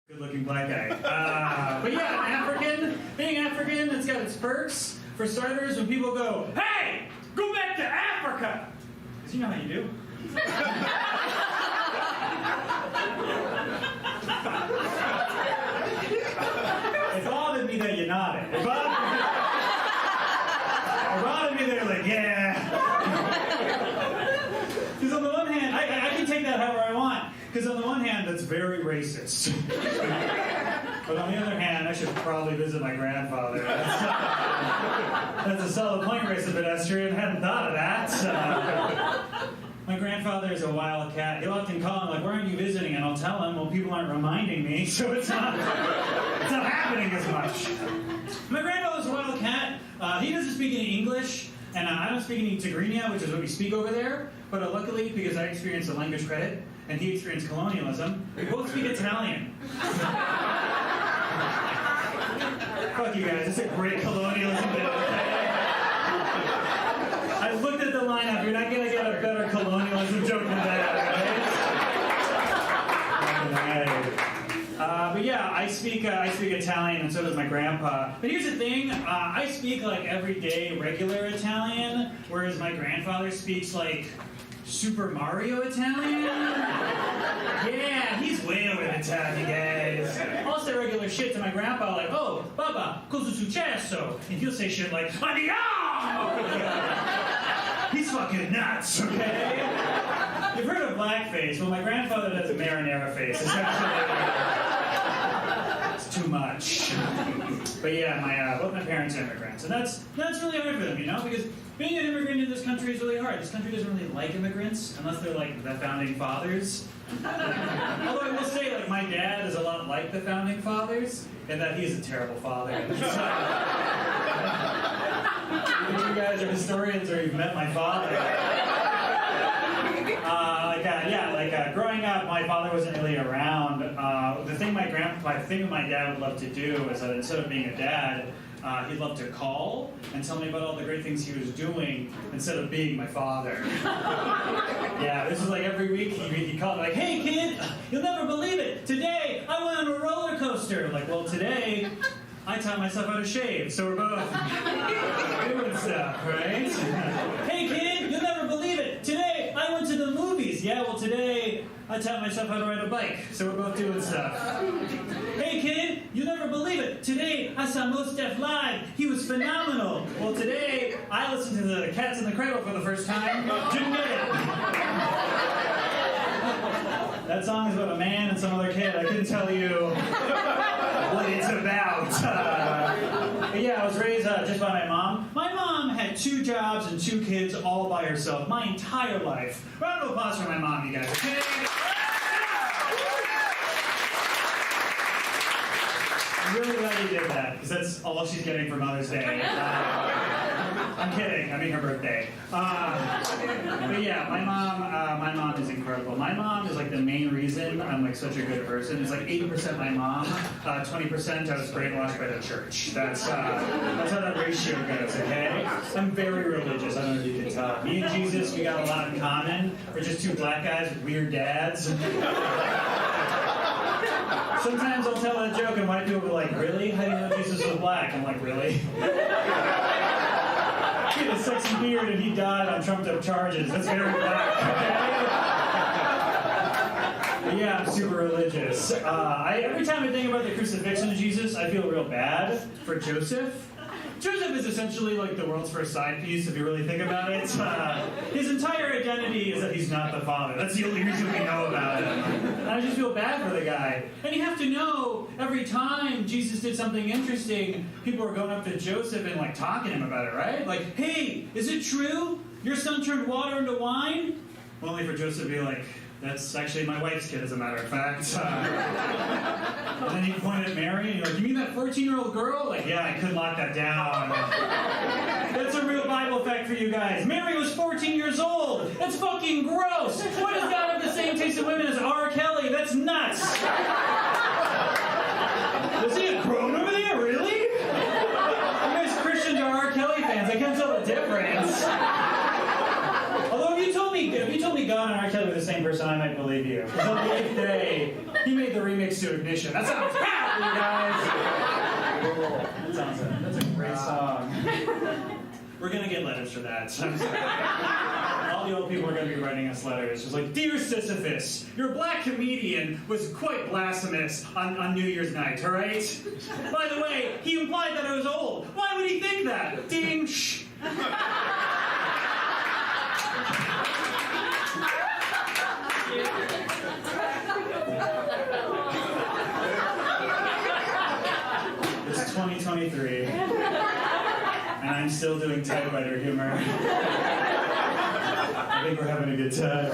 Good-looking black guy. But yeah, being African, it's got its perks. For starters, when people go, "Hey, go back to Africa," because you know how you do. It bothered me that you nodded. It bothered me that you're like, yeah. Because on the one hand, I can take that however I want. Because on the one hand, that's very racist. But on the other hand, I should probably visit my grandfather. That's a solid point, racist pedestrian. Hadn't thought of that. My grandfather is a wild cat. He'll often call him like, "Why aren't you visiting?" And I'll tell him, "Well, people aren't reminding me, so it's not happening as much." My grandfather's a wild cat. He doesn't speak any English, and I don't speak any Tigrinya, which is what we speak over there. But luckily, because I experienced a language credit, and he experienced colonialism, we both speak Italian. Fuck you guys, it's a great colonialism bit. I looked at the lineup, you're not gonna get a better colonialism joke than that, right? But yeah, I speak Italian, and so does my grandpa. But here's the thing, I speak like everyday regular Italian, whereas my grandfather speaks like Super Mario Italian? Yeah, he's way over the top, you guys. I'll say regular shit to my grandpa like, "Oh, Baba, cosa successo?" And he'll say shit like, "Andiamo!" He's fucking nuts, okay? You've heard of blackface. Well, my grandfather does a marinara face. It's too much. But yeah, both my parents are immigrants. And that's really hard for them, you know? Because being an immigrant in this country is really hard. This country doesn't really like immigrants unless they're like the founding fathers. Although I will say, like, my dad is a lot like the founding fathers, in that he's a terrible father. You guys are historians or you've met my father. Growing up, my father wasn't really around. The thing my dad would love to do is that instead of being a dad, he'd love to call and tell me about all the great things he was doing instead of being my father. Yeah, this is like every week he'd call me like, "Hey kid, you'll never believe it. Today I went on a roller coaster." I'm like, "Well, today I taught myself how to shave, so we're both doing stuff, right?" "Hey kid, you'll never believe it. Today I went to the movies." "Yeah, well today I taught myself how to ride a bike, so we're both doing stuff." "Hey kid, you'll never believe it. Today I saw Mos Def live. He was phenomenal." "Well today I listened to the Cats in the Cradle for the first time. Didn't get it." That song is about a man and some other kid. I couldn't tell you what it's about. But yeah, I was raised just by my mom. My mom had 2 jobs and 2 kids all by herself my entire life. Round of applause for my mom, you guys, okay? I'm really glad you did that, because that's all she's getting for Mother's Day. I'm kidding. I mean her birthday. But yeah, my mom is incredible. My mom is like the main reason I'm like such a good person. It's like 80% my mom, 20% I was brainwashed by the church. That's how that ratio goes. Okay, I'm very religious. I don't know if you can tell. Me and Jesus, we got a lot in common. We're just 2 black guys with weird dads. Sometimes I'll tell a joke and white people will be like, "Really? How do you know Jesus was black?" I'm like, "Really?" He had a sexy beard and he died on trumped-up charges. That's very black, okay? But yeah, I'm super religious. Every time I think about the crucifixion of Jesus, I feel real bad for Joseph. Joseph is essentially like the world's first side piece, if you really think about it. His entire identity is that he's not the father. That's the only reason we know about him. And I just feel bad for the guy. And you have to know, every time Jesus did something interesting, people were going up to Joseph and like talking to him about it, right? Like, "Hey, is it true? Your son turned water into wine?" Only for Joseph to be like, "That's actually my wife's kid, as a matter of fact." And then he pointed at Mary, and you're like, "You mean that 14-year-old girl?" Like, "Yeah, I couldn't lock that down." That's a real Bible fact for you guys. Mary was 14 years old. That's fucking gross. Why does God have the same taste in women as R. Kelly? That's nuts. Was he a crone over there? Really? You guys Christians are R. Kelly fans. I can't tell the difference. Although if you told me God and R. Kelly were the same person, I might believe you. Because on the 8th day, He made the remix to Ignition. That sounds bad, you guys. That's a great song. We're gonna get letters for that. So I'm sorry. All the old people are gonna be writing us letters. It's like, Dear Sisyphus, your black comedian was quite blasphemous on New Year's night, all right? By the way, he implied that I was old. Why would he think that? Ding, shh. It's 2023. And I'm still doing typewriter humor. I think we're having a good time.